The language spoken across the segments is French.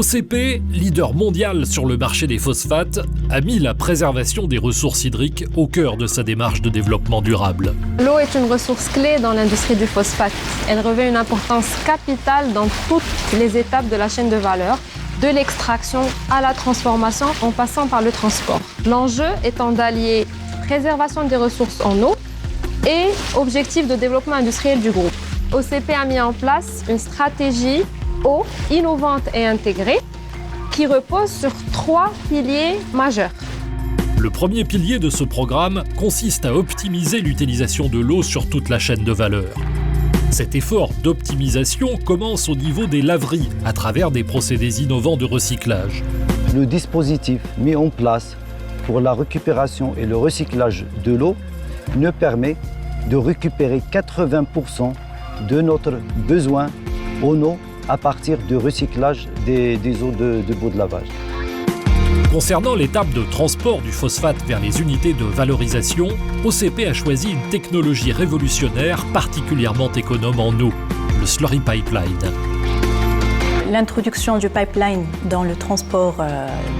OCP, leader mondial sur le marché des phosphates, a mis la préservation des ressources hydriques au cœur de sa démarche de développement durable. L'eau est une ressource clé dans l'industrie du phosphate. Elle revêt une importance capitale dans toutes les étapes de la chaîne de valeur, de l'extraction à la transformation en passant par le transport. L'enjeu étant d'allier préservation des ressources en eau et objectif de développement industriel du groupe. OCP a mis en place une stratégie eau innovante et intégrée qui repose sur 3 piliers majeurs. Le premier pilier de ce programme consiste à optimiser l'utilisation de l'eau sur toute la chaîne de valeur. Cet effort d'optimisation commence au niveau des laveries à travers des procédés innovants de recyclage. Le dispositif mis en place pour la récupération et le recyclage de l'eau nous permet de récupérer 80% de notre besoin en eau à partir du recyclage des eaux de bout de lavage. Concernant l'étape de transport du phosphate vers les unités de valorisation, OCP a choisi une technologie révolutionnaire particulièrement économe en eau, le slurry pipeline. L'introduction du pipeline dans le transport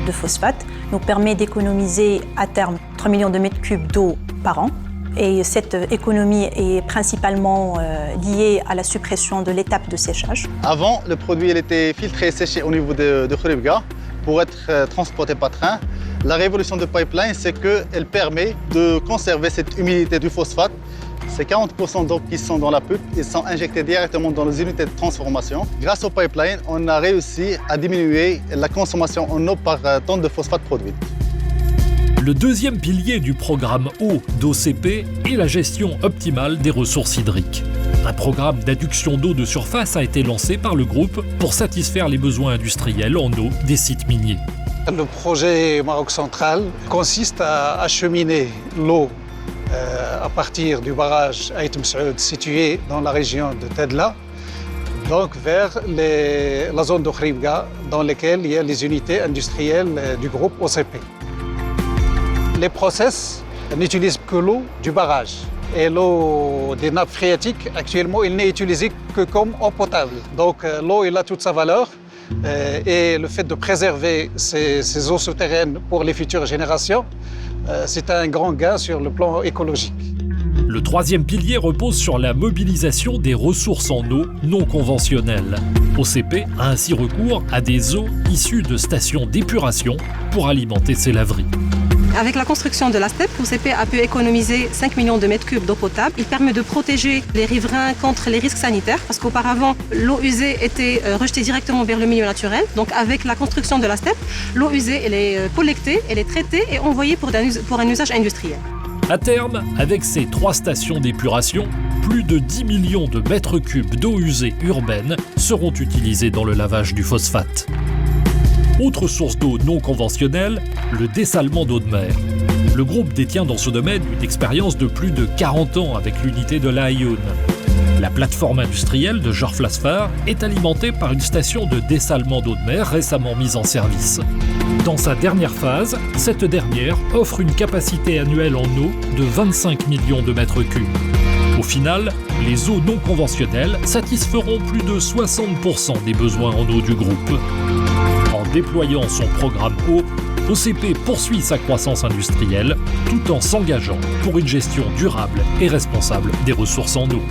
de phosphate nous permet d'économiser à terme 3 millions de mètres cubes d'eau par an. Et cette économie est principalement liée à la suppression de l'étape de séchage. Avant, le produit était filtré et séché au niveau de Khouribga pour être transporté par train. La révolution du pipeline, c'est qu'elle permet de conserver cette humidité du phosphate. Ces 40% d'eau qui sont dans la pulpe, ils sont injectés directement dans les unités de transformation. Grâce au pipeline, on a réussi à diminuer la consommation en eau par tonne de phosphate produite. Le deuxième pilier du programme eau d'OCP est la gestion optimale des ressources hydriques. Un programme d'adduction d'eau de surface a été lancé par le groupe pour satisfaire les besoins industriels en eau des sites miniers. Le projet Maroc Central consiste à acheminer l'eau à partir du barrage Aït Msaoud situé dans la région de Tedla, donc vers la zone de Khouribga dans laquelle il y a les unités industrielles du groupe OCP. Les process n'utilisent que l'eau du barrage. Et l'eau des nappes phréatiques, actuellement, elle n'est utilisée que comme eau potable. Donc l'eau, elle a toute sa valeur. Et le fait de préserver ces eaux souterraines pour les futures générations, c'est un grand gain sur le plan écologique. Le troisième pilier repose sur la mobilisation des ressources en eau non conventionnelles. OCP a ainsi recours à des eaux issues de stations d'épuration pour alimenter ses laveries. Avec la construction de la STEP, OCP a pu économiser 5 millions de mètres cubes d'eau potable. Il permet de protéger les riverains contre les risques sanitaires parce qu'auparavant, l'eau usée était rejetée directement vers le milieu naturel. Donc avec la construction de la STEP, l'eau usée elle est collectée, elle est traitée et envoyée pour un usage industriel. À terme, avec ces 3 stations d'épuration, plus de 10 millions de mètres cubes d'eau usée urbaine seront utilisés dans le lavage du phosphate. Autre source d'eau non conventionnelle, le dessalement d'eau de mer. Le groupe détient dans ce domaine une expérience de plus de 40 ans avec l'unité de La Aïoun. La plateforme industrielle de Jorflasfar est alimentée par une station de dessalement d'eau de mer récemment mise en service. Dans sa dernière phase, cette dernière offre une capacité annuelle en eau de 25 millions de mètres cubes. Au final, les eaux non conventionnelles satisferont plus de 60% des besoins en eau du groupe. En déployant son programme eau, OCP poursuit sa croissance industrielle tout en s'engageant pour une gestion durable et responsable des ressources en eau.